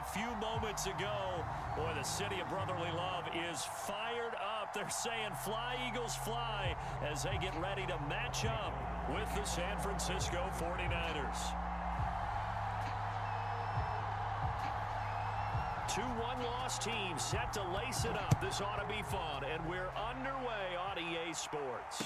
a few moments ago. Boy, the city of brotherly love is fired up. They're saying fly, Eagles, fly, as they get ready to match up with the San Francisco 49ers. 2-1 loss team set to lace it up. This ought to be fun, and we're underway on EA Sports.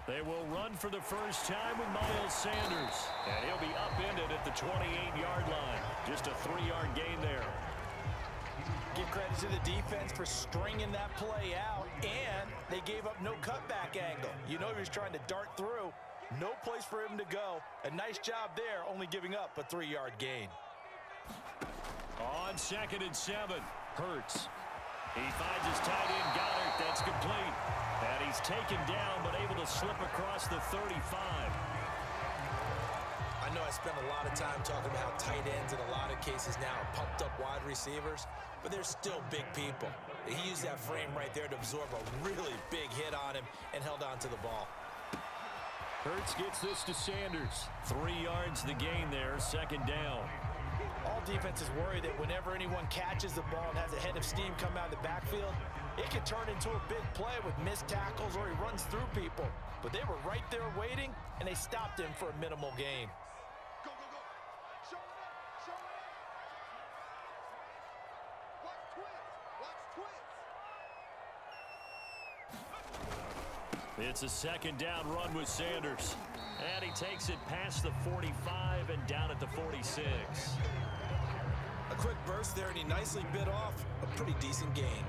They will run for the first time with Miles Sanders. And he'll be upended at the 28-yard line. Just a 3-yard gain there. Give credit to the defense for stringing that play out, and they gave up no cutback angle. You know he was trying to dart through. No place for him to go. A nice job there, only giving up a 3-yard gain. On 2nd and 7, Hurts. He finds his tight end, Goddard. That's complete. And he's taken down, but able to slip across the 35. I know I spend a lot of time talking about how tight ends in a lot of cases now are pumped up wide receivers, but they're still big people. He used that frame right there to absorb a really big hit on him and held on to the ball. Hurts gets this to Sanders. 3 yards the gain there, 2nd down. All defenses worry that whenever anyone catches the ball and has a head of steam come out of the backfield, it can turn into a big play with missed tackles or he runs through people. But they were right there waiting, and they stopped him for a minimal gain. Go, go, go. Show it up. Show it up. Watch twins. Watch twins. It's a 2nd down run with Sanders. And he takes it past the 45 and down at the 46. A quick burst there, and he nicely bit off a pretty decent gain.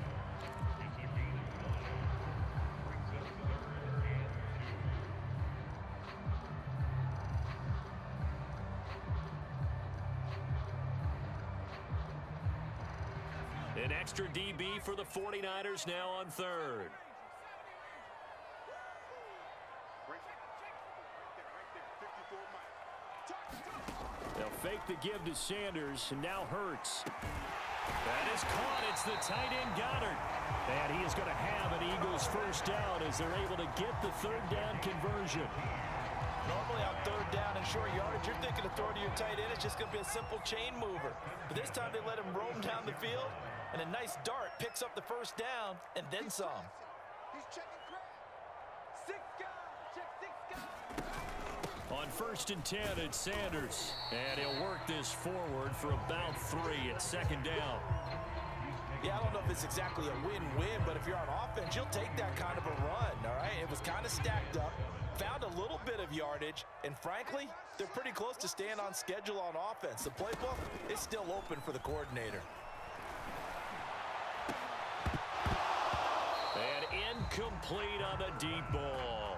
An extra DB for the 49ers now on 3rd. They'll fake the give to Sanders, and now Hurts. That is caught. It's the tight end, Goddard. And he is going to have an Eagles first down as they're able to get the 3rd down conversion. Normally on 3rd down and short yardage, you're thinking of throwing to your tight end. It's just going to be a simple chain mover. But this time they let him roam down the field, and a nice dart picks up the first down and then some. He's checking crowd. 6 guys. Check 6 guys. On 1st and 10, it's Sanders. And he'll work this forward for about 3 at 2nd down. Yeah, I don't know if it's exactly a win-win, but if you're on offense, you'll take that kind of a run, all right? It was kind of stacked up, found a little bit of yardage, and frankly, they're pretty close to staying on schedule on offense. The playbook is still open for the coordinator. And incomplete on the deep ball.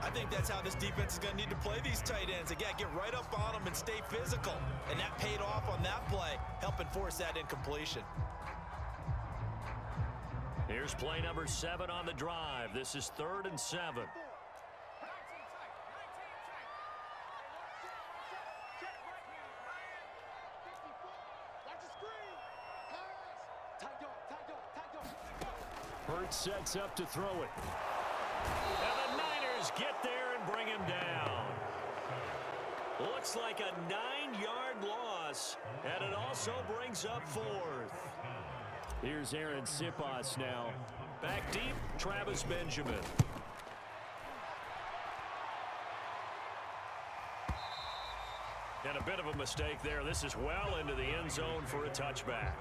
I think that's how this defense is going to need to play these tight ends. Again, get right up on them and stay physical. And that paid off on that play, helping force that incompletion. Here's play number 7 on the drive. This is 3rd and 7. Hurts sets up to throw it. And the Niners get there and bring him down. Looks like a 9-yard loss, and it also brings up 4th. Here's Aaron Sipas now. Back deep, Travis Benjamin. And a bit of a mistake there. This is well into the end zone for a touchback.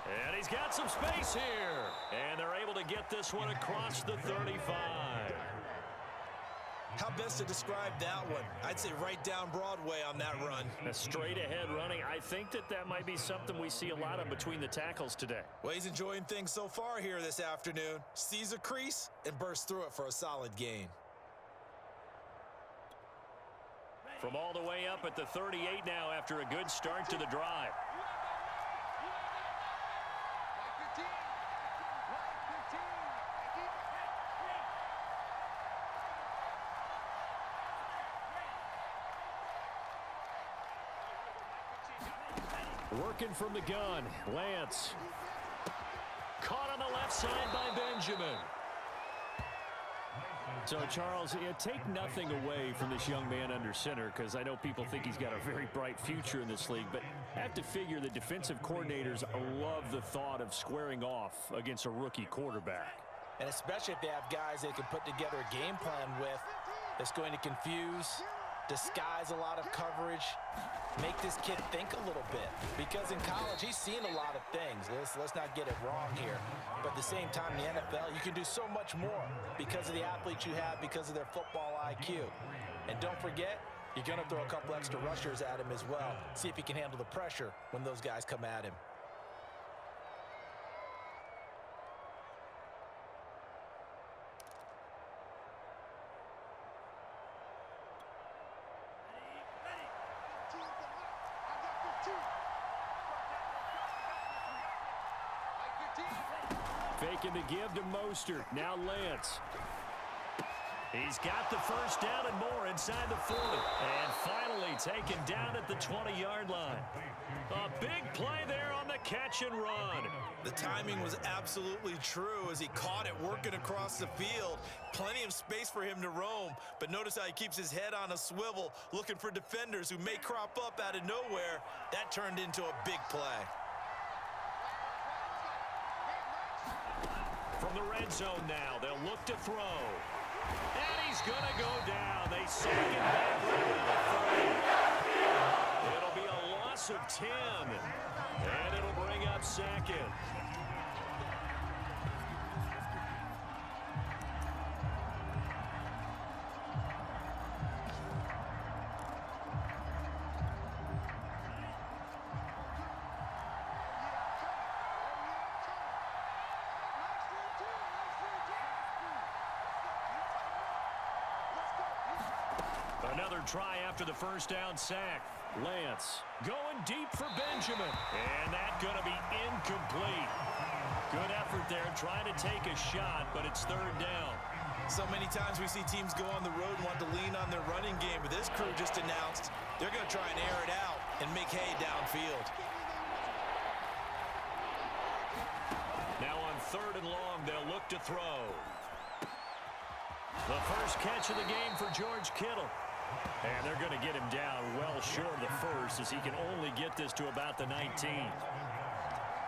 And he's got some space here. And they're able to get this one across the 35. How best to describe that one? I'd say right down Broadway on that run. A straight ahead running. I think that might be something we see a lot of between the tackles today. Well, he's enjoying things so far here this afternoon. Sees a crease and bursts through it for a solid gain. From all the way up at the 38 now after a good start to the drive. Working from the gun, Lance. Caught on the left side by Benjamin. So, Charles, take nothing away from this young man under center, because I know people think he's got a very bright future in this league, but I have to figure the defensive coordinators love the thought of squaring off against a rookie quarterback. And especially if they have guys they can put together a game plan with that's going to confuse, disguise a lot of coverage, make this kid think a little bit. Because in college, he's seen a lot of things. Let's not get it wrong here. But at the same time, in the NFL, you can do so much more because of the athletes you have, because of their football IQ. And don't forget, you're going to throw a couple extra rushers at him as well. See if he can handle the pressure when those guys come at him. Faking the give to Mostert. Now Lance. He's got the first down and more inside the 40. And finally taken down at the 20-yard line. A big play there on the catch and run. The timing was absolutely true as he caught it working across the field. Plenty of space for him to roam, but notice how he keeps his head on a swivel, looking for defenders who may crop up out of nowhere. That turned into a big play. From the red zone now, they'll look to throw. And he's going to go down. They sack him back right at the 30. It'll be a loss of 10. And it'll bring up second. Another try after the first down sack. Lance going deep for Benjamin. And that's going to be incomplete. Good effort there trying to take a shot, but it's third down. So many times we see teams go on the road and want to lean on their running game, but this crew just announced they're going to try and air it out and make hay downfield. Now on third and long, they'll look to throw. The first catch of the game for George Kittle. And they're going to get him down well short of the first, as he can only get this to about the 19.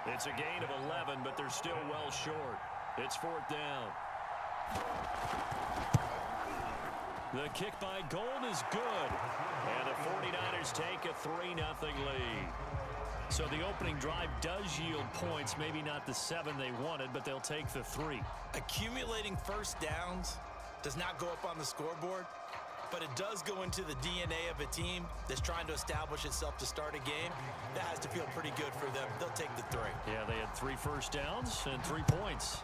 It's a gain of 11, but they're still well short. It's fourth down. The kick by Gold is good. And the 49ers take a 3-0 lead. So the opening drive does yield points, maybe not the 7 they wanted, but they'll take the 3. Accumulating first downs does not go up on the scoreboard, but it does go into the DNA of a team that's trying to establish itself to start a game. That has to feel pretty good for them. They'll take the 3. Yeah, they had 3 first downs and 3 points.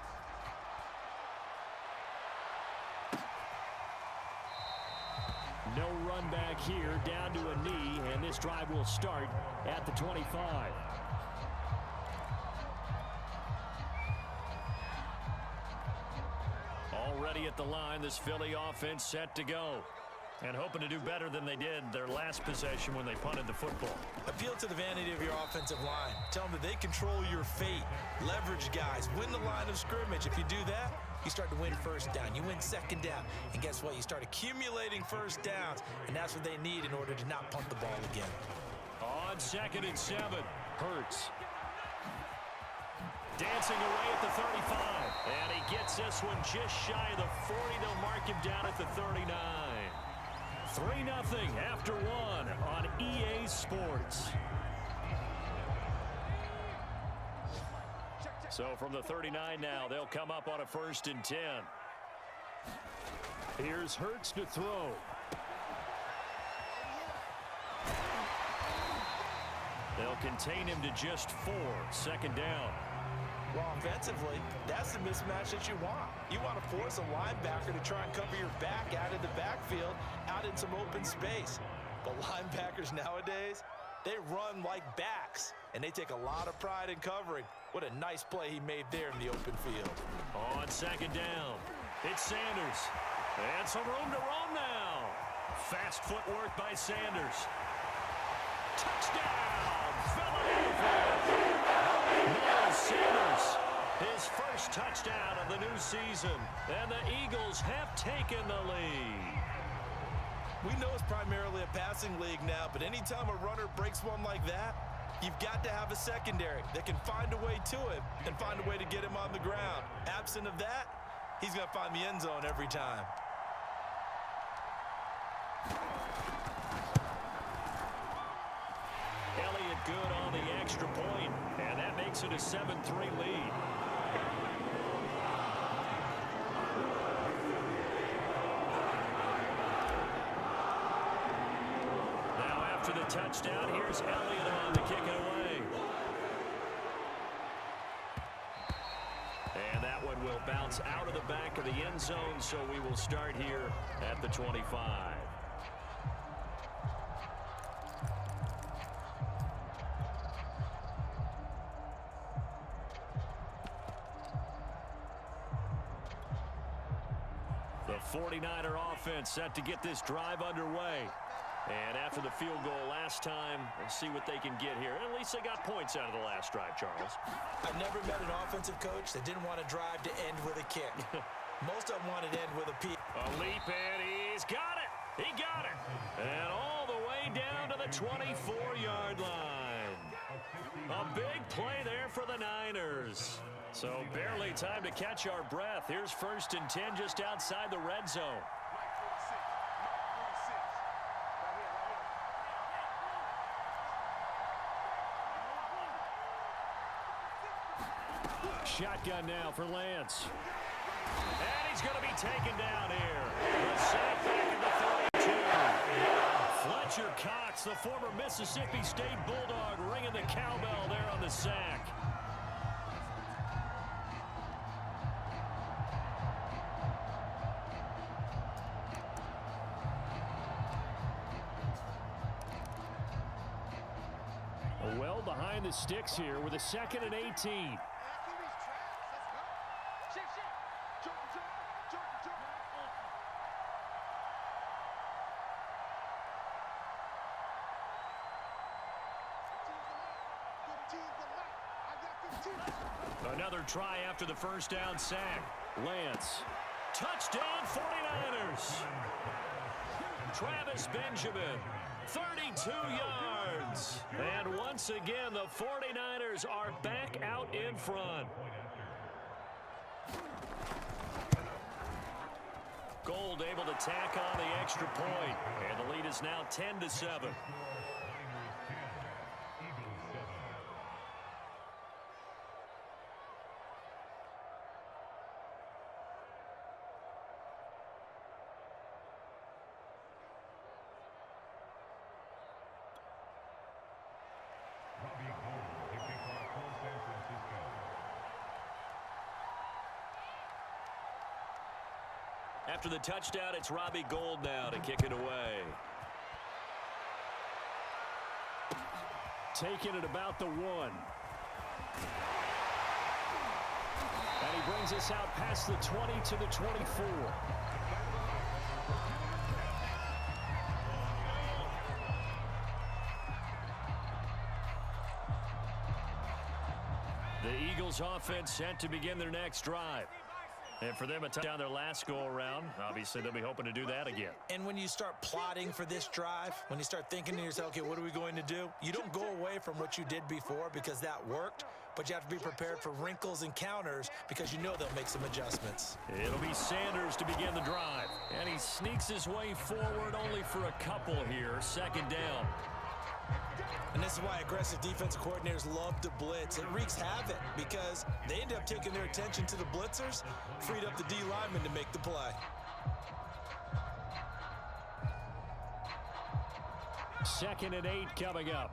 No run back here, down to a knee, and this drive will start at the 25. Already at the line, this Philly offense set to go. And hoping to do better than they did their last possession when they punted the football. Appeal to the vanity of your offensive line. Tell them that they control your fate. Leverage guys. Win the line of scrimmage. If you do that, you start to win first down. You win second down. And guess what? You start accumulating first downs. And that's what they need in order to not punt the ball again. On 2nd and 7, Hurts. Dancing away at the 35. And he gets this one just shy of the 40. They'll mark him down at the 39. 3-0 after 1 on EA Sports. So from the 39 now, they'll come up on a 1st and 10. Here's Hurts to throw. They'll contain him to just 4. 2nd down. Well, offensively, that's the mismatch that you want. You want to force a linebacker to try and cover your back out of the backfield, out in some open space. But linebackers nowadays, they run like backs, and they take a lot of pride in covering. What a nice play he made there in the open field. On 2nd down, it's Sanders. And some room to roam now. Fast footwork by Sanders. Touchdown, Philadelphia. Miles Sanders, his first touchdown of the new season. And the Eagles have taken the lead. We know it's primarily a passing league now, but anytime a runner breaks one like that, you've got to have a secondary that can find a way to him and find a way to get him on the ground. Absent of that, he's going to find the end zone every time. Elliott good on the extra point, and that makes it a 7-3 lead. Now after the touchdown, here's Elliott on to kick it away. And that one will bounce out of the back of the end zone, so we will start here at the 25. The 49er offense set to get this drive underway. And after the field goal last time, let's see what they can get here. At least they got points out of the last drive, Charles. I've never met an offensive coach that didn't want to drive to end with a kick. Most of them wanted to end with a P. A leap, and he's got it. He got it. And all the way down to the 24-yard line. A big play there for the Niners. So barely time to catch our breath. Here's 1st and 10 just outside the red zone. Shotgun now for Lance. And he's going to be taken down here. The sack back at the 32. Fletcher Cox, the former Mississippi State Bulldog, ringing the cowbell there on the sack. Well behind the sticks here with a 2nd and 18. Another try after the 1st down sack. Lance. Touchdown 49ers. Travis Benjamin. 32 yards. And once again, the 49ers are back out in front. Gold able to tack on the extra point. And the lead is now 10-7. After the touchdown, it's Robbie Gould now to kick it away. Taking it about the 1. And he brings us out past the 20 to the 24. The Eagles offense set to begin their next drive. And for them, a touchdown their last go-around. Obviously, they'll be hoping to do that again. And when you start plotting for this drive, when you start thinking to yourself, okay, what are we going to do? You don't go away from what you did before because that worked, but you have to be prepared for wrinkles and counters because you know they'll make some adjustments. It'll be Sanders to begin the drive. And he sneaks his way forward only for a couple here. 2nd down. And this is why aggressive defensive coordinators love to blitz. It wreaks havoc because they end up taking their attention to the blitzers, freed up the D lineman to make the play. Second and 8 coming up.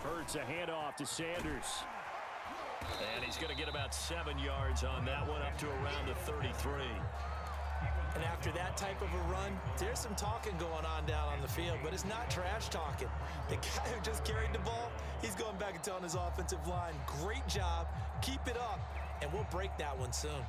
Hurts a handoff to Sanders. And he's going to get about 7 yards on that one, up to around the 33. And after that type of a run, there's some talking going on down on the field, but it's not trash talking. The guy who just carried the ball, he's going back and telling his offensive line, great job, keep it up, and we'll break that one soon.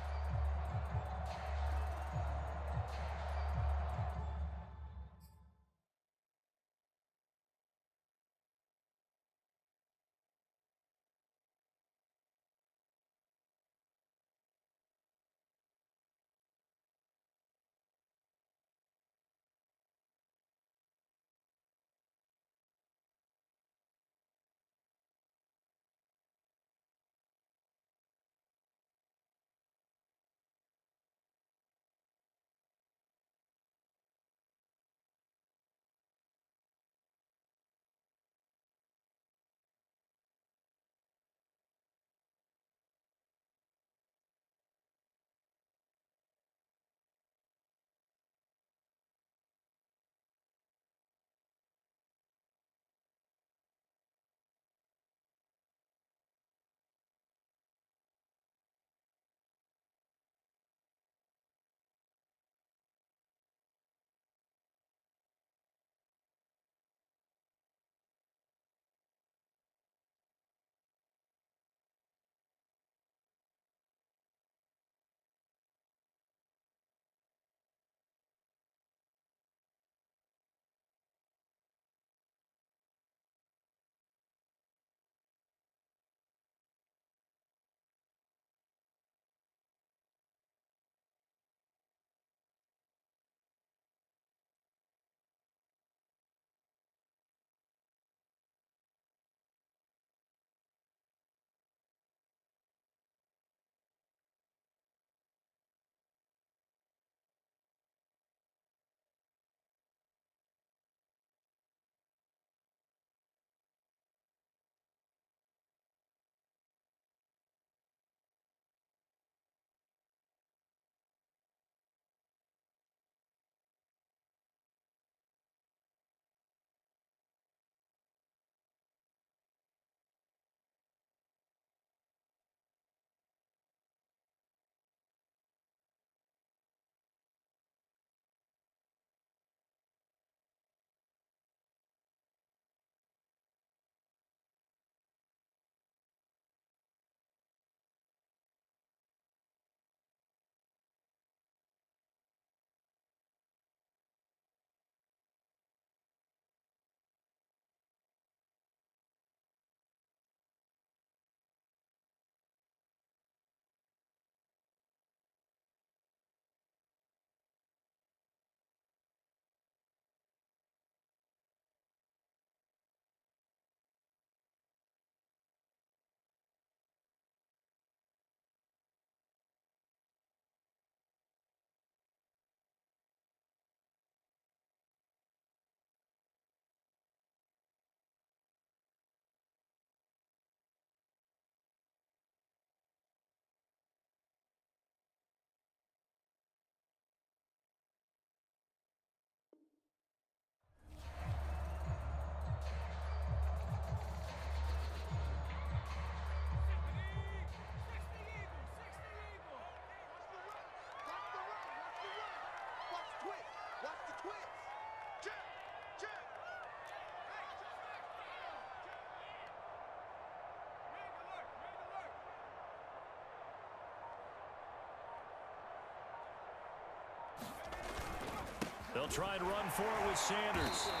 They'll try and run for it with Sanders.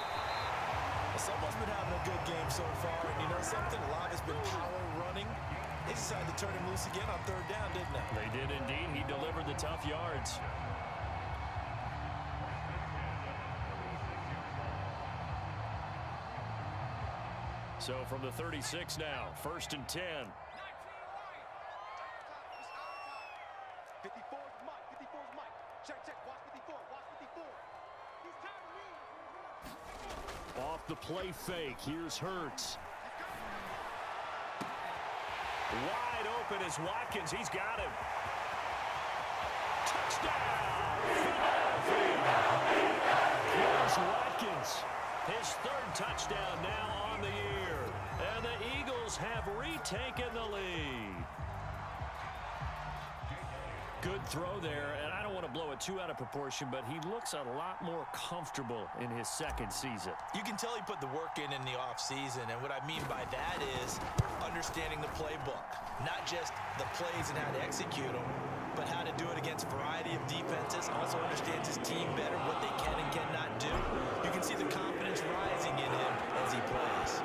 Someone's been having a good game so far, and you know something? A lot has been power running. They decided to turn him loose again on third down, didn't they? They did indeed. He delivered the tough yards. So from the 36 now, 1st and 10. 54's Mike. 54's Mike. Check, check. play fake. Here's Hurts. Wide open is Watkins. He's got him. Touchdown! Philadelphia! Here's Watkins. His third touchdown now on the year. And the Eagles have retaken the lead. Good throw there, and I don't want to blow it too out of proportion, but he looks a lot more comfortable in his second season. You can tell he put the work in the offseason, and what I mean by that is understanding the playbook. Not just the plays and how to execute them, but how to do it against a variety of defenses. Also understands his team better, what they can and cannot do. You can see the confidence rising in him as he plays.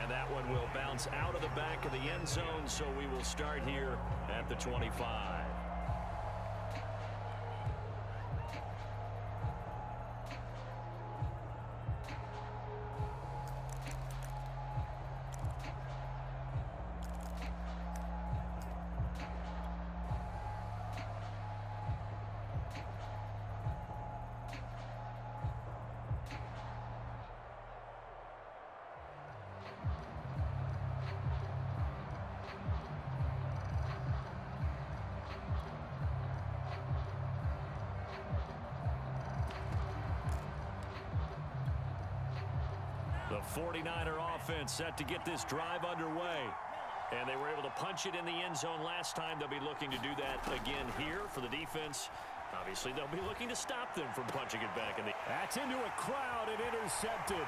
And that one will bounce out of the back of the end zone, so we will start here at the 25. The 49er offense set to get this drive underway. And they were able to punch it in the end zone last time. They'll be looking to do that again here for the defense. Obviously, they'll be looking to stop them from punching it back in the... That's into a crowd and intercepted.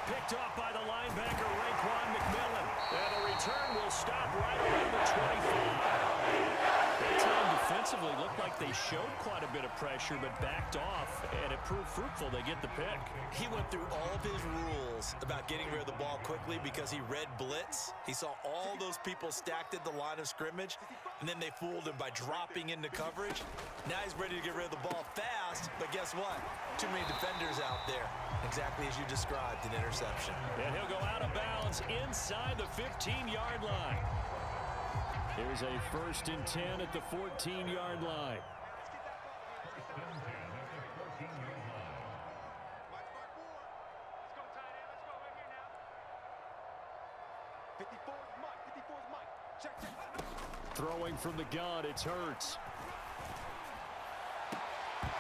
Picked off by the linebacker, Raekwon McMillan. And the return will stop right around the 25. That time defensively looked like they showed quite a bit of pressure, but backed off, and it proved fruitful. They get the pick. He went through all of his rules about getting rid of the ball quickly because he read blitz. He saw all those people stacked at the line of scrimmage, and then they fooled him by dropping into coverage. Now he's ready to get rid of the ball fast, but guess what? Too many defenders out there. Exactly as you described, an interception. And he'll go out of bounds inside the 15-yard line. Here's a 1st and 10 at the 14-yard line. Throwing from the gun, it's Hurts.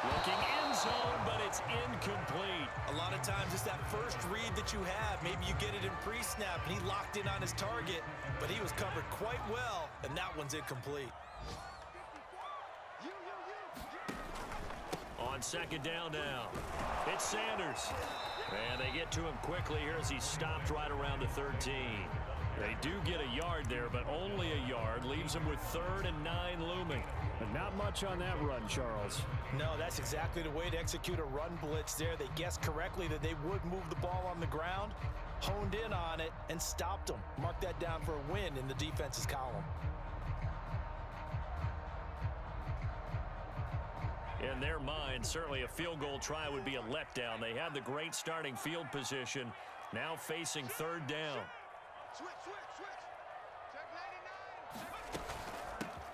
Looking end zone, but it's incomplete. A lot of times it's that first read that you have. Maybe you get it in pre-snap, and he locked in on his target, but he was covered quite well, and that one's incomplete. On 2nd down now, it's Sanders. And they get to him quickly here as he stopped right around the 13. They do get a yard there, but only a yard. Leaves them with 3rd and 9 looming. But not much on that run, Charles. No, that's exactly the way to execute a run blitz there. They guessed correctly that they would move the ball on the ground, honed in on it, and stopped them. Mark that down for a win in the defense's column. In their mind, certainly a field goal try would be a letdown. They had the great starting field position, now facing 3rd down. Switch. Check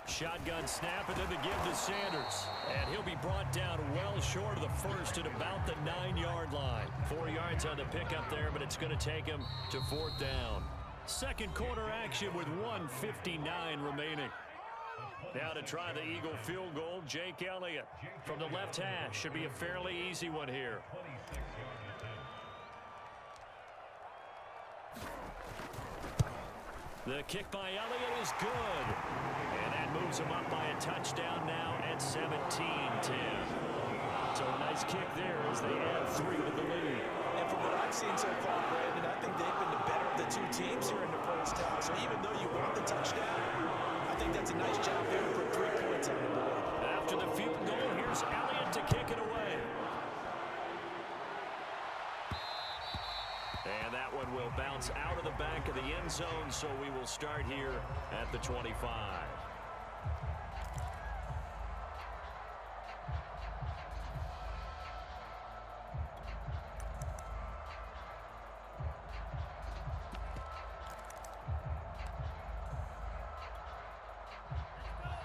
99. Shotgun snap, and then the give to Sanders. And he'll be brought down well short of the first at about the 9-yard line. 4 yards on the pickup there, but it's going to take him to 4th down. Second quarter action with 1:59 remaining. Now to try the Eagle field goal, Jake Elliott from the left hash. Should be a fairly easy one here. The kick by Elliott is good. And that moves him up by a touchdown now at 17-10. So a nice kick there as they add 3 to the lead. And from what I've seen so far, Brandon, I think they've been the better of the two teams here in the first half. So even though you want the touchdown, I think that's a nice job there to put 3 points on the board. After the field goal, here's Elliott to kick it away. And that one will bounce out of the back of the end zone, so we will start here at the 25.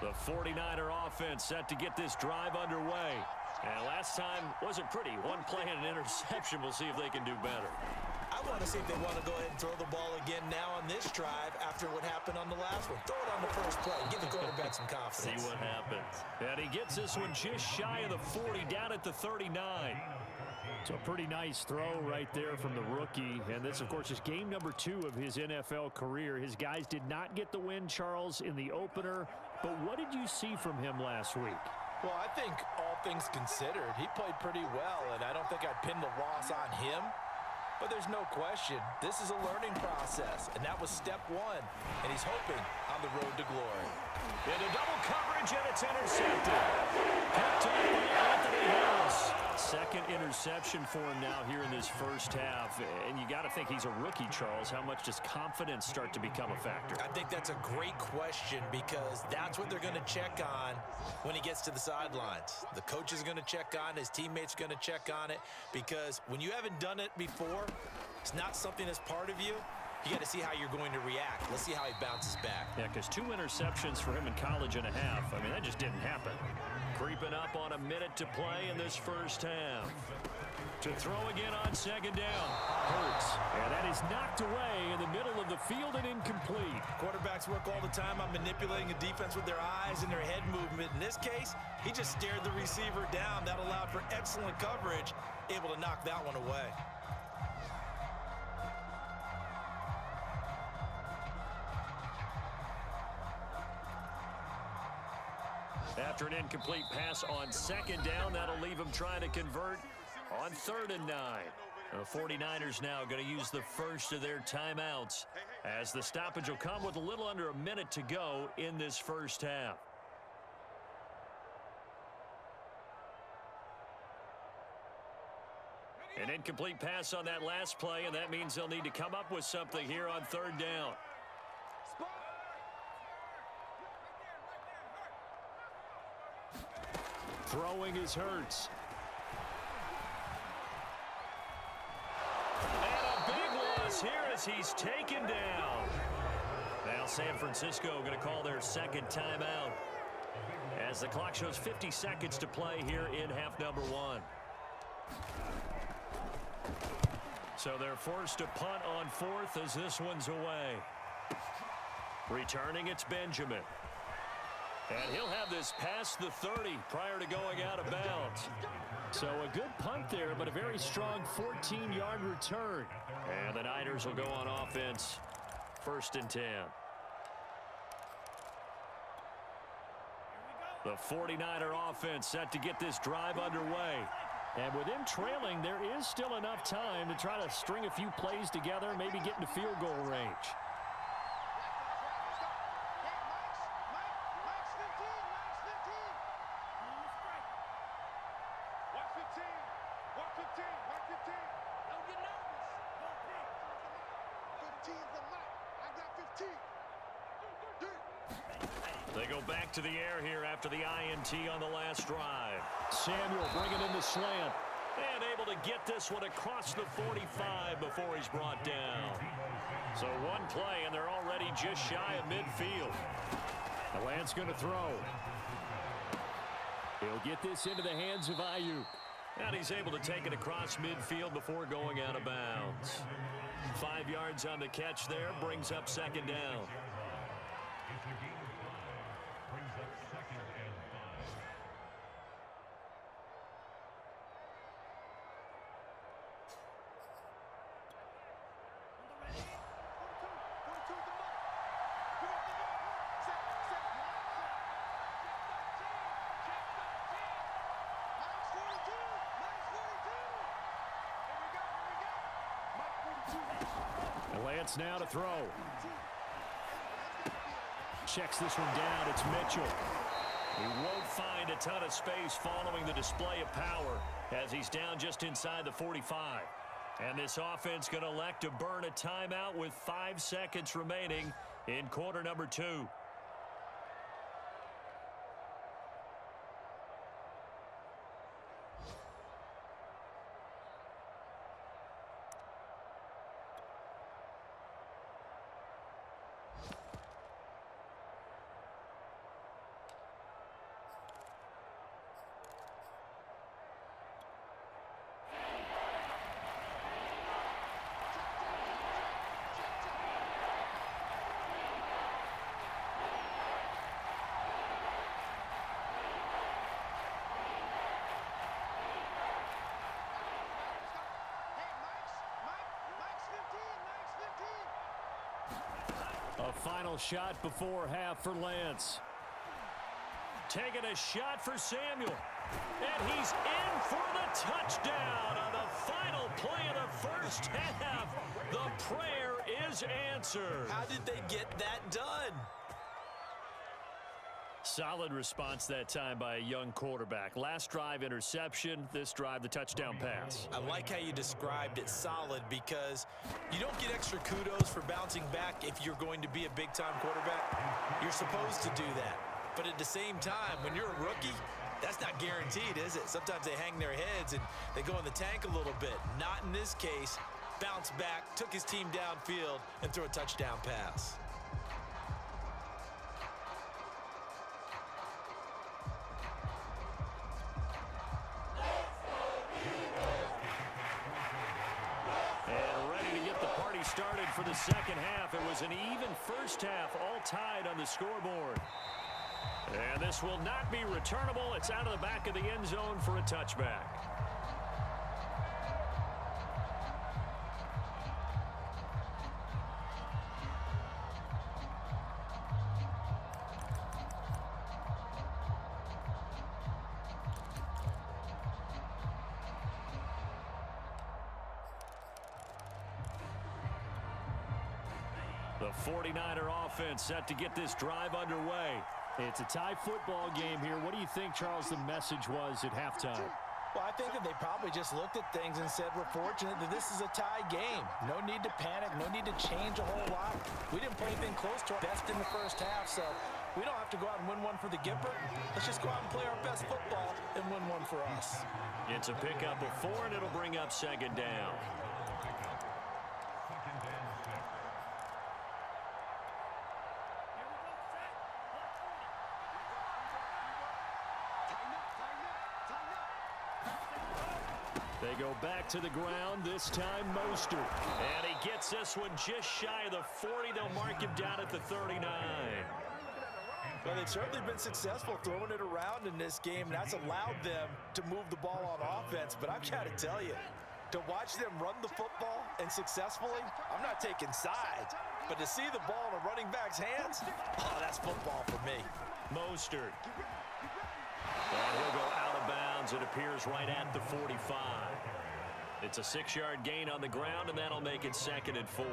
The 49er offense set to get this drive underway. And last time wasn't pretty. One play and an interception. We'll see if they can do better. I want to see if they want to go ahead and throw the ball again now on this drive after what happened on the last one. Throw it on the first play. Give the quarterback some confidence. See what happens. And he gets this one just shy of the 40, down at the 39. So a pretty nice throw right there from the rookie. And this, of course, is game number 2 of his NFL career. His guys did not get the win, Charles, in the opener. But what did you see from him last week? Well, I think all things considered, he played pretty well, and I don't think I'd pin the loss on him. But there's no question, this is a learning process, and that was step 1, and he's hoping on the road to glory. Into double coverage, and it's intercepted. Picked up by Anthony Harris. Second interception for him now here in this first half. And you got to think he's a rookie, Charles. How much does confidence start to become a factor? I think that's a great question because that's what they're going to check on when he gets to the sidelines. The coach is going to check on, his teammates are going to check on it, because when you haven't done it before, it's not something that's part of you. You got to see how you're going to react. Let's see how he bounces back. Yeah, because 2 interceptions for him in college and a half. I mean, that just didn't happen. Creeping up on a minute to play in this first half. To throw again on second down. Hurts. And that is knocked away in the middle of the field and incomplete. Quarterbacks work all the time on manipulating a defense with their eyes and their head movement. In this case, he just stared the receiver down. That allowed for excellent coverage, able to knock that one away. After an incomplete pass on second down, that'll leave him trying to convert on 3rd and 9. The 49ers now going to use the first of their timeouts as the stoppage will come with a little under a minute to go in this first half. An incomplete pass on that last play, and that means they'll need to come up with something here on 3rd down. Throwing is Hurts. And a big loss here as he's taken down. Now San Francisco going to call their second timeout as the clock shows 50 seconds to play here in half number 1. So they're forced to punt on 4th as this one's away. Returning, it's Benjamin. And he'll have this past the 30 prior to going out of bounds. So a good punt there, but a very strong 14-yard return. And the Niners will go on offense, 1st and 10. The 49er offense set to get this drive underway. And with them trailing, there is still enough time to try to string a few plays together, maybe get into field goal range. They go back to the air here after the INT on the last drive. Samuel bringing in the slant. And able to get this one across the 45 before he's brought down. So one play, and they're already just shy of midfield. Atlanta's going to throw. He'll get this into the hands of Ayuk. And he's able to take it across midfield before going out of bounds. 5 yards on the catch there, brings up second down. Lance now to throw. Checks this one down. It's Mitchell. He won't find a ton of space following the display of power as he's down just inside the 45. And this offense going to elect to burn a timeout with 5 seconds remaining in quarter number 2. A final shot before half for Lance. Taking a shot for Samuel. And he's in for the touchdown on the final play of the first half. The prayer is answered. How did they get that done? Solid response that time by a young quarterback. Last drive, interception. This drive, the touchdown pass. I like how you described it, solid, because you don't get extra kudos for bouncing back if you're going to be a big-time quarterback. You're supposed to do that. But at the same time, when you're a rookie, that's not guaranteed, is it? Sometimes they hang their heads and they go in the tank a little bit. Not in this case. Bounce back, took his team downfield, and threw a touchdown pass. And ready to get the party started for the second half. It was an even first half, all tied on the scoreboard. And this will not be returnable. It's out of the back of the end zone for a touchback. The 49er offense set to get this drive underway. It's a tie football game here. What do you think, Charles, the message was at halftime? Well, I think that they probably just looked at things and said, we're fortunate that this is a tie game. No need to panic. No need to change a whole lot. We didn't play anything close to our best in the first half, so we don't have to go out and win one for the Gipper. Let's just go out and play our best football and win one for us. It's a pickup of 4, and it'll bring up second down. They go back to the ground, this time Mostert. And he gets this one just shy of the 40. They'll mark him down at the 39. Well, they've certainly been successful throwing it around in this game, and that's allowed them to move the ball on offense. But I've got to tell you, to watch them run the football and successfully, I'm not taking sides. But to see the ball in a running back's hands, oh, that's football for me. Mostert. And he'll go out of bounds. It appears right at the 45. It's a 6-yard gain on the ground, and that'll make it 2nd and 4.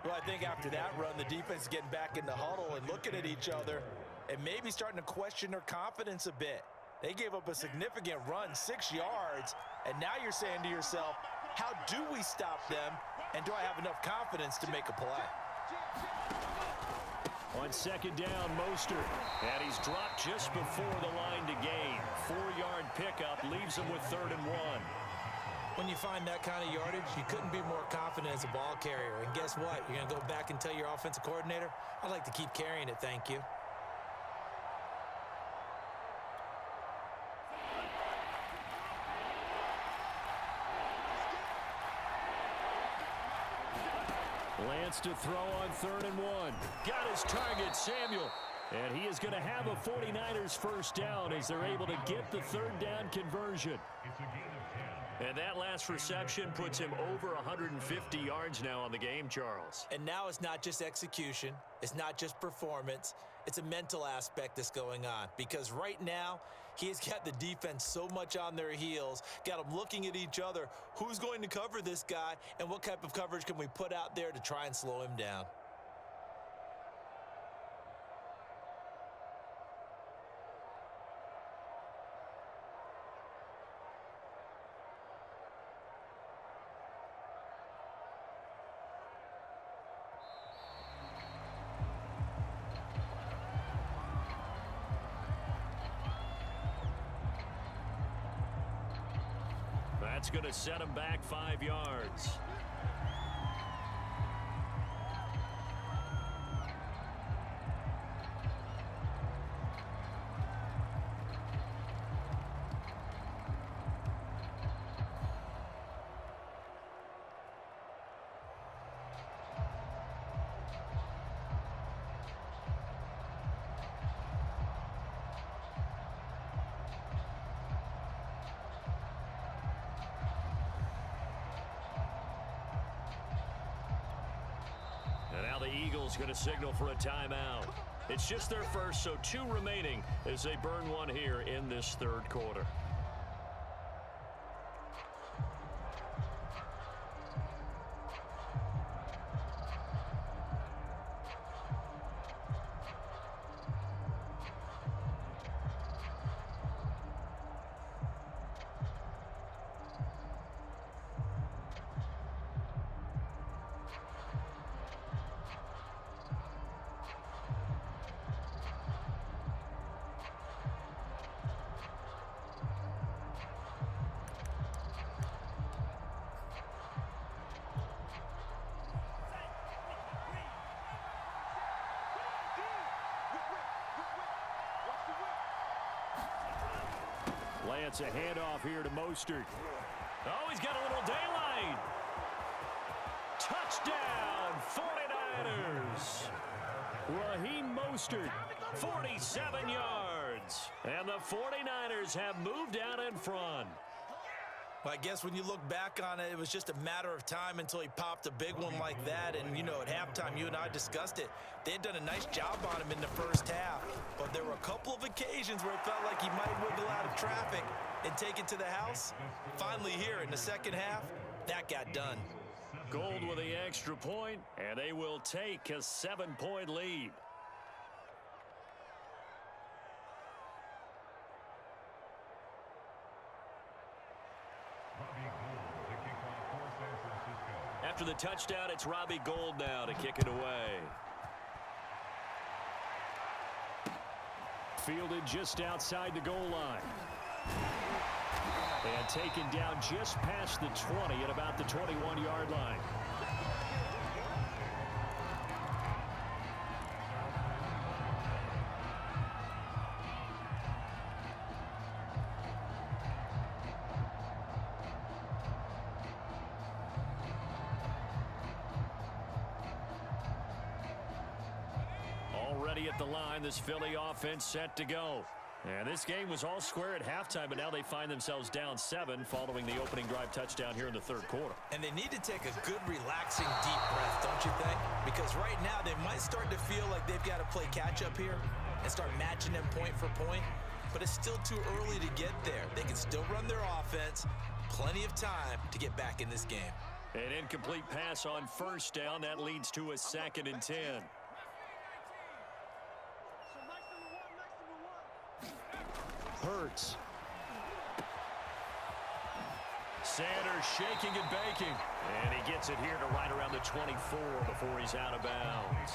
Well, I think after that run, the defense is getting back in the huddle and looking at each other and maybe starting to question their confidence a bit. They gave up a significant run, 6 yards, and now you're saying to yourself, how do we stop them, and do I have enough confidence to make a play? On second down, Mostert. And he's dropped just before the line to gain. 4-yard pickup leaves him with 3rd and 1. When you find that kind of yardage, you couldn't be more confident as a ball carrier. And guess what? You're going to go back and tell your offensive coordinator, I'd like to keep carrying it, thank you. Lance to throw on 3rd and 1. Got his target, Samuel. And he is going to have a 49ers first down as they're able to get the 3rd down conversion. And that last reception puts him over 150 yards now on the game, Charles. And now it's not just execution. It's not just performance. It's a mental aspect that's going on. Because right now, he's got the defense so much on their heels, got them looking at each other. Who's going to cover this guy, and what type of coverage can we put out there to try and slow him down? That's going to set him back 5 yards. the Eagles going to signal for a timeout. It's just their first, so 2 remaining as they burn one here in this third quarter. Lance, a handoff here to Mostert. Oh, he's got a little daylight. Touchdown, 49ers. Raheem Mostert, 47 yards. And the 49ers have moved out in front. Well, I guess when you look back on it, it was just a matter of time until he popped a big one like that. And, you know, at halftime, you and I discussed it. They had done a nice job on him in the first half. But there were a couple of occasions where it felt like he might wiggle out of traffic and take it to the house. Finally here in the second half, that got done. Gold with the extra point, and they will take a 7-point lead. After the touchdown, it's Robbie Gould now to kick it away. Fielded just outside the goal line. And taken down just past the 20 at about the 21-yard line. Already at the line, this Philly offense set to go. And this game was all square at halftime, but now they find themselves down 7 following the opening drive touchdown here in the third quarter. And they need to take a good, relaxing, deep breath, don't you think? Because right now they might start to feel like they've got to play catch-up here and start matching them point for point. But it's still too early to get there. They can still run their offense. Plenty of time to get back in this game. An incomplete pass on first down. That leads to a 2nd and 10. Hurts. Sanders shaking and baking. And he gets it here to right around the 24 before he's out of bounds.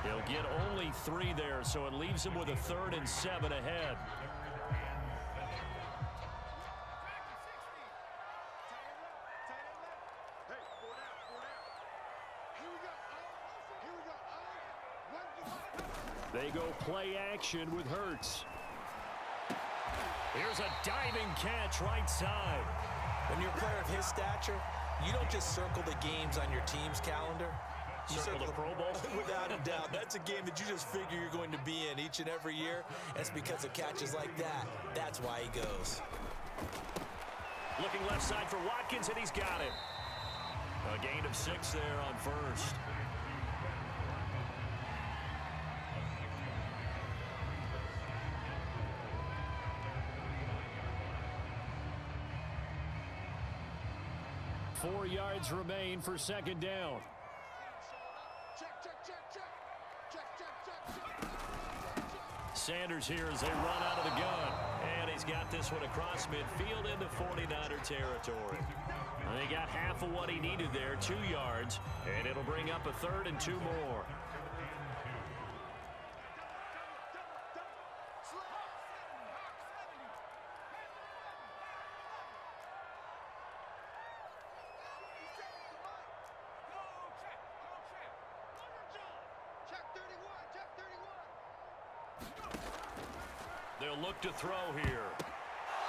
He'll get only 3 there, so it leaves him with a 3rd and 7 ahead. They go play action with Hurts. Here's a diving catch right side. When you're a player of his stature, you don't just circle the games on your team's calendar. You circle the Pro Bowl? Without a doubt. That's a game that you just figure you're going to be in each and every year. That's because of catches like that. That's why he goes. Looking left side for Watkins, and he's got it. A gain of 6 there on first. Four yards remain for 2nd down. Sanders here as they run out of the gun. And he's got this one across midfield into 49er territory. And he got half of what he needed there, 2 yards. And it'll bring up a 3rd and 2 more. They'll look to throw here.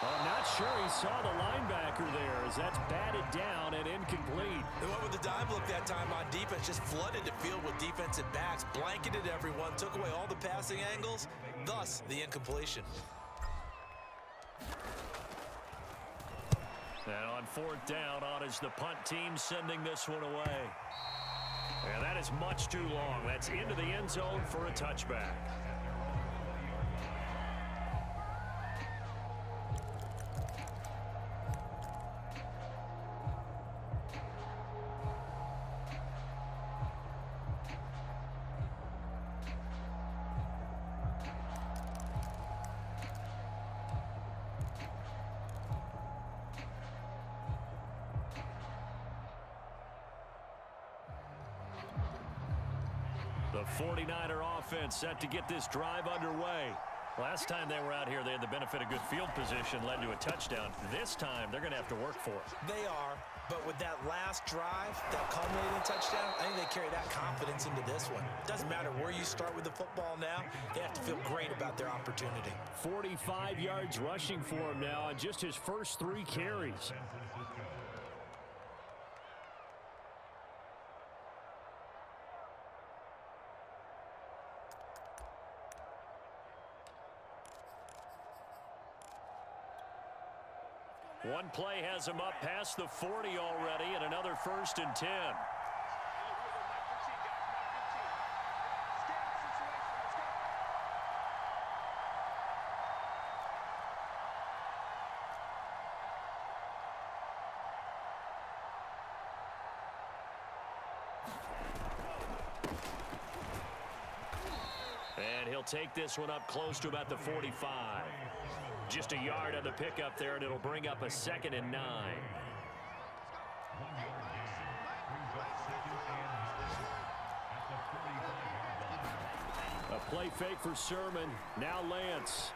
I'm not sure he saw the linebacker there as that's batted down and incomplete. They went with the dime look that time on defense, just flooded the field with defensive backs, blanketed everyone, took away all the passing angles, thus the incompletion. And on 4th down, on is the punt team sending this one away. And that is much too long. That's into the end zone for a touchback. The 49er offense set to get this drive underway. Last time they were out here, they had the benefit of good field position, led to a touchdown. This time, they're going to have to work for it. They are, but with that last drive, that culminating touchdown, I think they carry that confidence into this one. Doesn't matter where you start with the football now, they have to feel great about their opportunity. 45 yards rushing for him now on just his first 3 carries. One play has him up past the 40 already, and another 1st and 10. And he'll take this one up close to about the 45. Just a yard on the pickup there, and it'll bring up a 2nd and 9. A play fake for Sermon. Now Lance.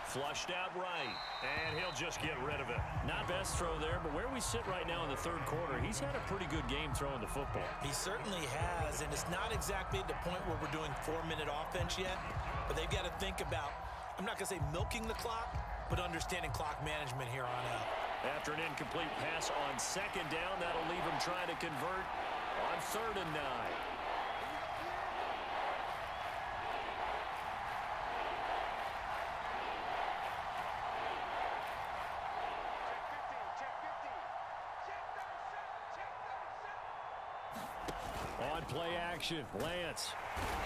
Flushed out right, and he'll just get rid of it. Not best throw there, but where we sit right now in the 3rd quarter, he's had a pretty good game throwing the football. He certainly has, and it's not exactly at the point where we're doing 4-minute offense yet, but they've got to think about, I'm not going to say milking the clock, but understanding clock management here on out. After an incomplete pass on 2nd down, that'll leave him trying to convert on 3rd and 9. On play action, Lance.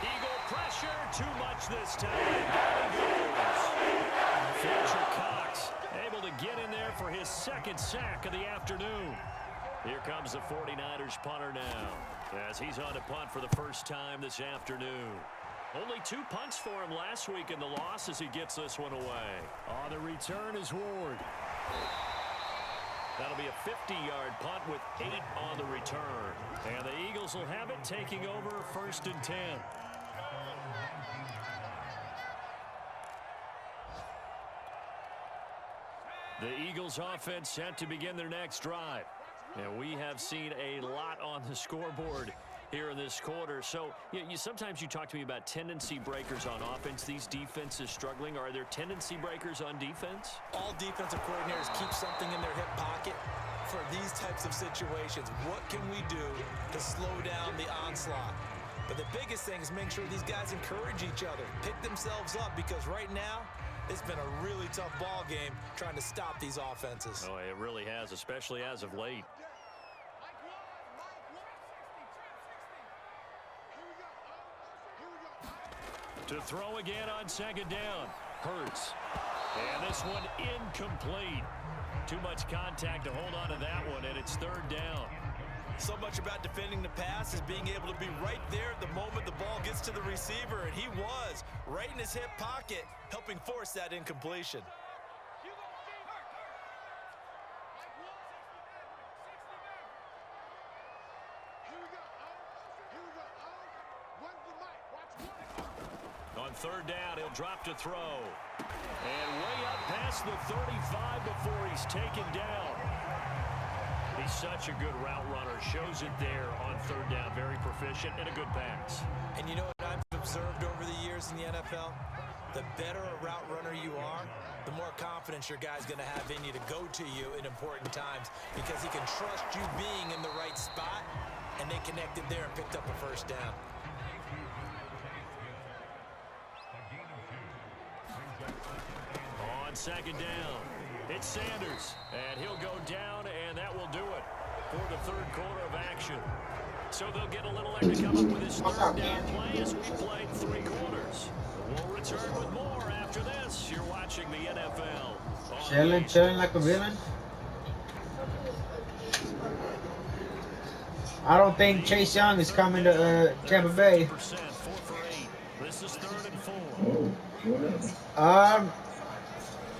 Eagle pressure, too much this time. Fletcher Cox able to get in there for his 2nd sack of the afternoon. Here comes the 49ers punter now, as he's on to punt for the first time this afternoon. Only 2 punts for him last week in the loss as he gets this one away. On the return is Ward. That'll be a 50-yard punt with 8 on the return. And the Eagles will have it, taking over 1st and 10. The Eagles offense set to begin their next drive. And we have seen a lot on the scoreboard here in this quarter. So sometimes you talk to me about tendency breakers on offense. These defenses struggling. Are there tendency breakers on defense? All defensive coordinators keep something in their hip pocket for these types of situations. What can we do to slow down the onslaught? But the biggest thing is make sure these guys encourage each other, pick themselves up, because right now it's been a really tough ball game trying to stop these offenses. Oh, it really has, especially as of late. To throw again on 2nd down. Hurts. And this one incomplete. Too much contact to hold on to that one, and it's 3rd down. So much about defending the pass is being able to be right there at the moment the ball gets to the receiver, and he was right in his hip pocket, helping force that incompletion. On 3rd down, he'll drop to throw. And way up past the 35 before he's taken down. He's such a good route runner. Shows it there on 3rd down. Very proficient and a good pass. And you know what I've observed over the years in the NFL? The better a route runner you are, the more confidence your guy's going to have in you to go to you in important times, because he can trust you being in the right spot, and they connected there and picked up a 1st down. On 2nd down, it's Sanders, and he'll go down, and that will do it for the 3rd quarter of action. So they'll get a little extra to come up with his third down play as we played 3 quarters. We'll return with more after this. You're watching the NFL. Chilling like a villain. I don't think Chase Young is coming to Tampa Bay. 4 for 8. This is 3rd and 4.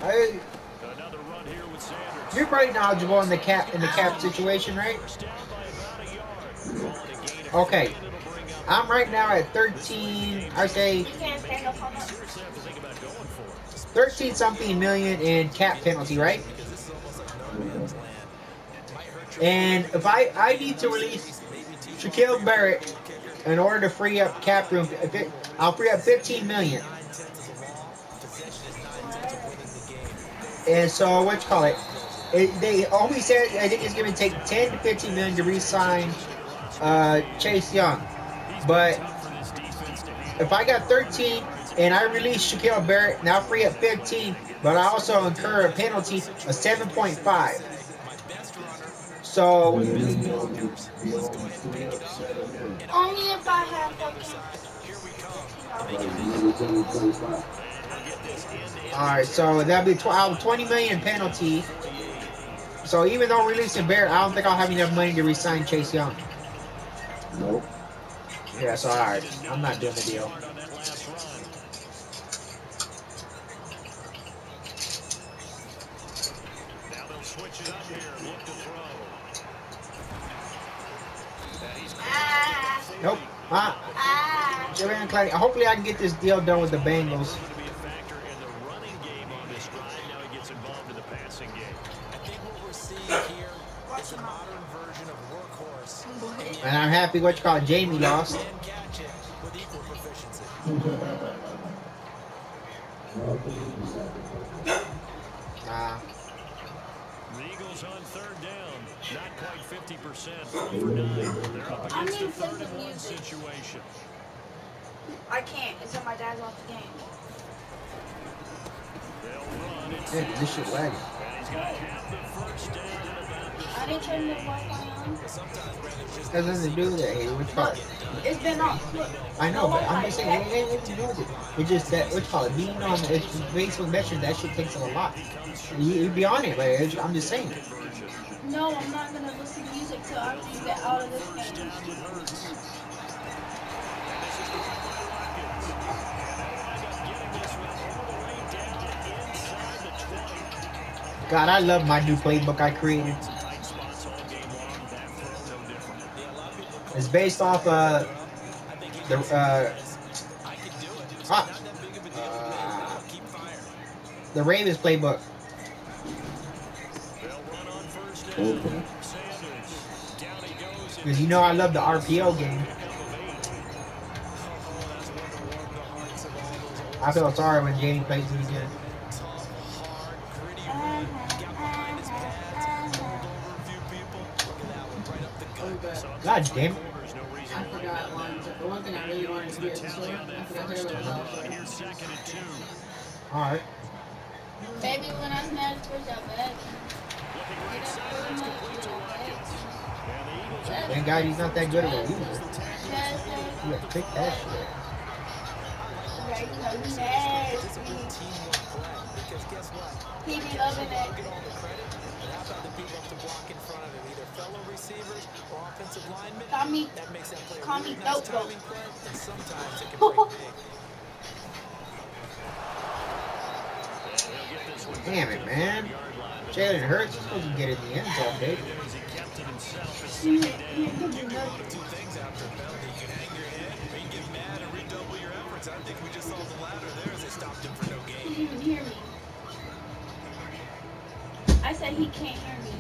I Another run here with Sanders. you're pretty knowledgeable in the cap situation, right? First down by about a yard. Call it a gain of Okay. 3, and it'll bring up I'm right now at 13. I say You can't stand up on that. seriously have to think about going for it. 13 something million in cap penalty, right? And if I need to release Shaquille Barrett in order to free up cap room, I'll free up 15 million. And so what you call it? They only said I think it's going to take 10 to 15 million to re-sign Chase Young. But if I got 13 and I release Shaquille Barrett, now free up 15, but I also incur a penalty of 7.5. So Only if I have fucking. alright, so that'd be 20 million penalty. So even though releasing Barrett, I don't think I'll have enough money to re-sign Chase Young. Nope. Yeah, so alright, I'm not doing the deal. On that last run. Now they'll switch it up here and look to throw. And he's Nope. Hopefully I can get this deal done with the Bengals. going to be a factor in the running game on this drive. Now he gets involved in the passing game. I think what we're seeing here is a modern version of workhorse. And I'm happy what you call it, Jamie lost. And catch it with equal proficiency. The Eagles on 3rd down. Not quite 50%. 4 for 9. They're up against a 3rd and 1 situation. I can't until my dad's off the game. They'll run it. Hey, this shit lagging. And he's going to have the first down at about the I didn't turn the Wi-Fi on. Has nothing to do with it. Hey, what you call it? It's been off. Look. I know, but I'm just saying, it ain't anything to do with it. It's just that, what you call it, being on Facebook Messenger, that shit takes a lot. You be on it, but I'm just saying. No, I'm not gonna listen to music till after you get out of this game. God, I love my new playbook I created. It's based off the the Ravens playbook. Because you know I love the RPO game. I feel sorry when Jamie plays it again. God damn it. I forgot the one thing I really wanted to do at the store. I forgot to tell you about that. Alright. Baby, when I snatch push up back. Thank God he's not that good of a loser. You gotta pick that shit. Right, so nasty. He be loving it. Call me dope dope. Damn it, man. Jalen Hurts is supposed to get in the end zone, baby. He didn't even hear me. I said he can't hear me.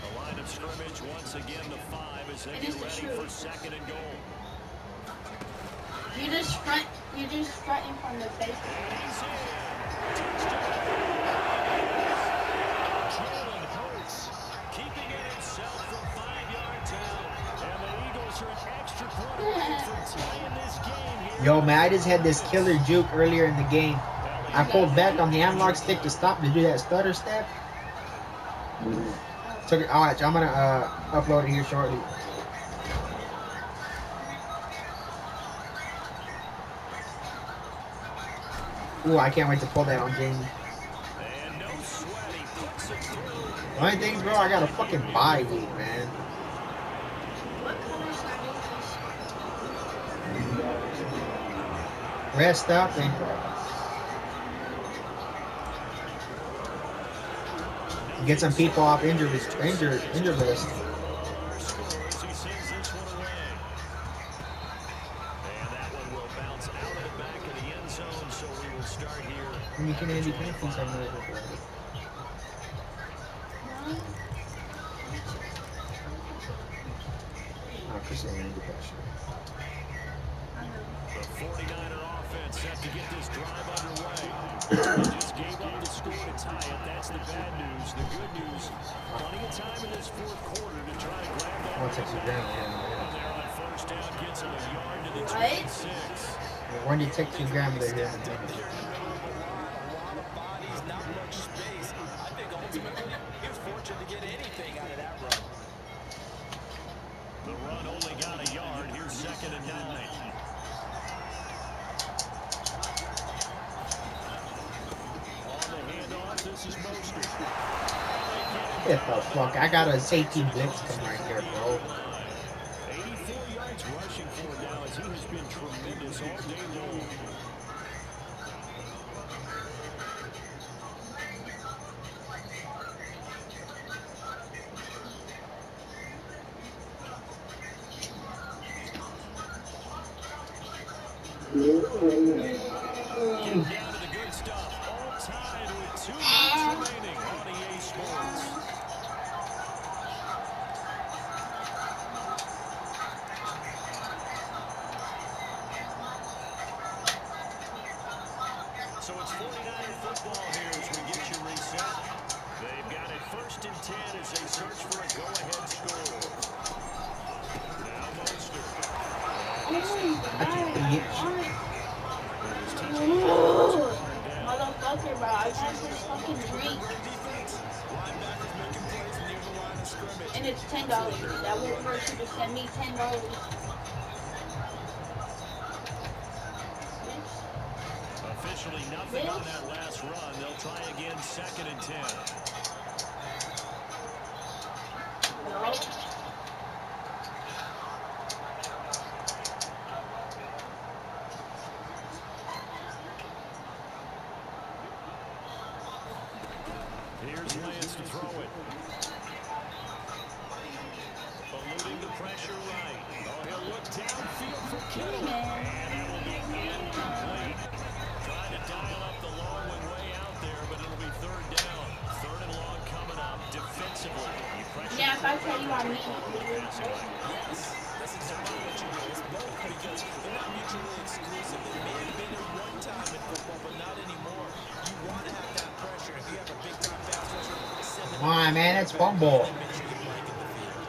The line of scrimmage once again the 5 as they It get is the ready truth. for 2nd and goal. You're just fronting from the face. Jalen Hurts keeping it himself from 5 yards out. And the Eagles are an extra point away from tying this game here. Yo, man, I just had this killer juke earlier in the game. I pulled back on the analog stick to stop to do that stutter step. Alright, so I'm gonna upload it here shortly. Ooh, I can't wait to pull that on Jamie. And no sweat, he puts it through. The only thing, bro, I got a fucking bye week, man. What color should I Rest up and get some people off injured list. Scores. He sends this one away. And that one will bounce out of the back of the end zone, so we will start here. And you can Andy Panthers have no idea. Oh, Chris and Andy pressure. The 49er offense set to get this drive underway. They just gave up the score to tie it. That's the bad news. The good news, plenty of time in this fourth quarter to try and grab that. One Texas ground, There on first down, gets him a yard to the What? 26. When you take your grandmother here. A lot of bodies, not much space. I think ultimately he was fortunate to get anything out of that run. The run only got a yard. Here's 2nd and 9. This is Mostert. Get the fuck. I got a safety blitz coming right here, bro. 84 yards rushing for him now as he has been tremendous all day long. Getting down to the good stuff. All tied with 2 minutes remaining on EA Sports. So it's 49er football here as we get you reset. They've got it 1st and 10 as they search for a go-ahead score. Now Mostert. Motherfucker, bro. I got this fucking drink. And it's $10. That Woodward should have sent me $10. Officially nothing on that last run. They'll try again 2nd and 10. No. Here's Lance to throw it. Eluding the pressure right. Oh, he'll look downfield for Kittle. And it will be incomplete. Trying to dial up the long one way out there, but it'll be 3rd down. 3rd and long coming up defensively. Yeah, if I tell you I mean it. Yes, that's exactly what you do. It's both because they're not mutually exclusive. They may have been at one time in football, but not anymore. You want to have that pressure. If you have a big-time pass rusher, send them. Come on, man. It's fumble. Make sure you blanket the field.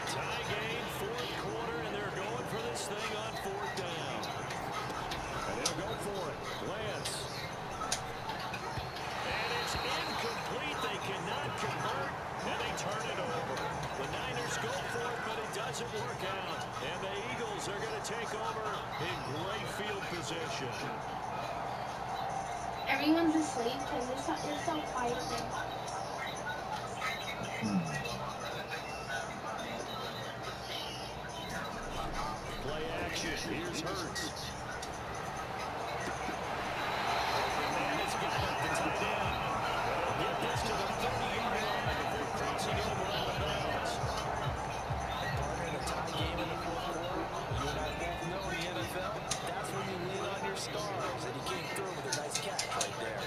Tie game, 4th quarter, and they're going for this thing on 4th down. And they'll go for it. Lance. And it's incomplete. They cannot convert, and they turn it over. The Niners go for it, but it doesn't work out. And the Eagles are going to take over in great field position. Everyone's asleep because it's so quiet. Play action. Here's Hurts. And it's got it. The tight end. They'll get this to the 30-yard line before crossing over out of bounds. Partner in a tie game in the fourth quarter. You and I both know in the NFL, that's when you lean on your stars, and he came through with a nice catch right there.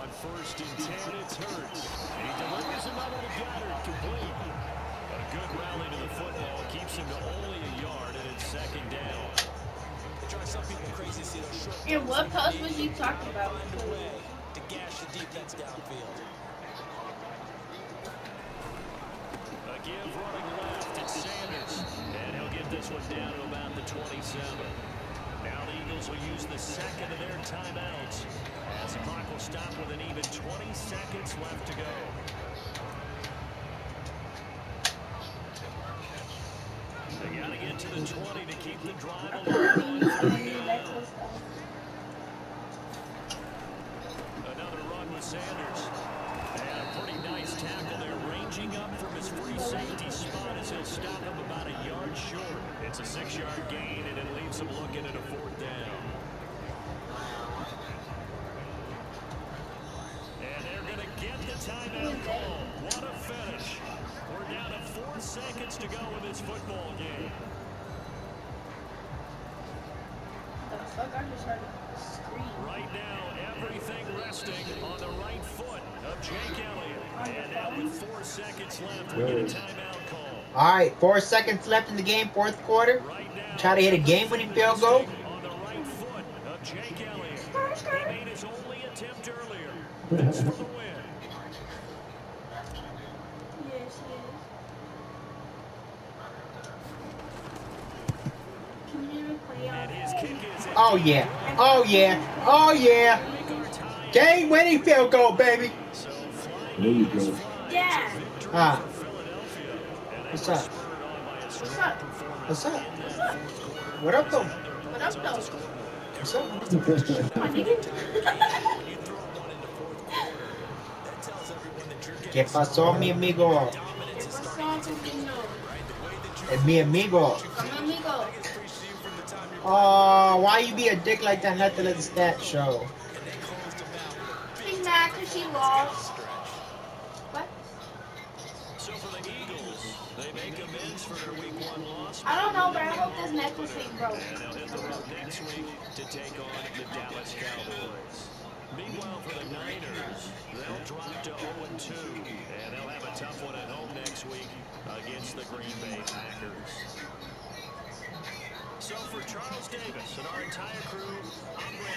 On 1st and 10, it's Hurts. And he delivers another to Goddard, complete. A good rally to the football keeps him to only a yard, and it's 2nd down. They try some people crazy to see those short And what post was you talking about? underway to gash the defense downfield. A give running left, it's Sanders. And he'll get this one down to about the 27. Now the Eagles will use the second of their timeouts as the clock will stop with an even 20 seconds left to go. They got to get to the 20 to keep the drive alive. Another run with Sanders. And a pretty nice tackle there, ranging up from his free safety spot as he'll stop him about a yard short. It's a 6-yard gain, and it leaves him looking at a 4th down. And they're going to get the timeout call. What a finish. We're down to 4 seconds to go in this football game. The fuck, I just heard a scream. Right now, everything resting on the right foot of Jake Elliott. And now with 4 seconds left, we get a timeout call. All right, 4 seconds left in the game, 4th quarter. Right now, Try to hit a game-winning field goal. on the right foot of Jake Elliott. He made his only attempt earlier. That's for the win. Yes, yes. Can you play on And his kick is in. Oh yeah, oh yeah, oh yeah. Game-winning field goal, baby. So There you go. Dad, Ah, Philadelphia. And they what's were up? spurred on by a what's strong up? What's up? What's up? What up, though? What up, though? What's up? My nigga. ¿Qué pasó, mi amigo? ¿Qué pasó, Cupino? Es mi amigo. Come amigo. Oh, why you be a dick like that? Not to let the stats show. She's mad because she lost. What? So for the Eagles, they make amends for their week 1 loss. I don't know, but I hope this necklace ain't broke. And they'll hit the road next week to take on the Dallas Cowboys. Meanwhile, for the Niners, they'll drop to 0-2, and they'll have a tough one at home next week against the Green Bay Packers. So for Charles Davis and our entire crew, I'm Brandon.